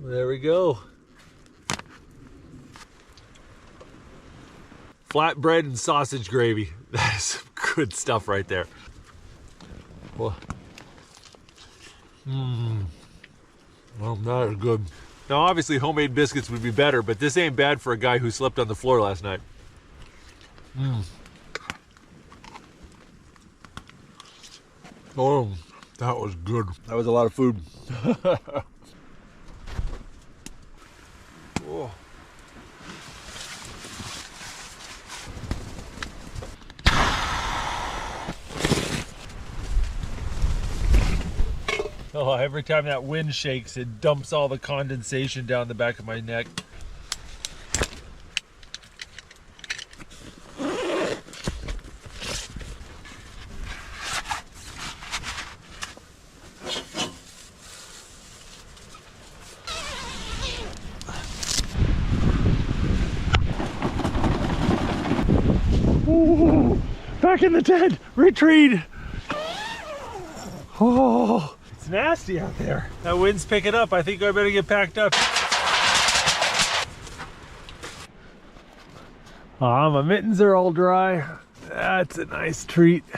There we go. Flatbread and sausage gravy. That is some good stuff right there. Well, that is good. Now, obviously, homemade biscuits would be better, but this ain't bad for a guy who slept on the floor last night. Oh, that was good. That was a lot of food. Oh. Oh, every time that wind shakes, it dumps all the condensation down the back of my neck. Ooh, back in the tent, retreat. Oh, it's nasty out there. That wind's picking up. I think I better get packed up. My mittens are all dry. That's a nice treat.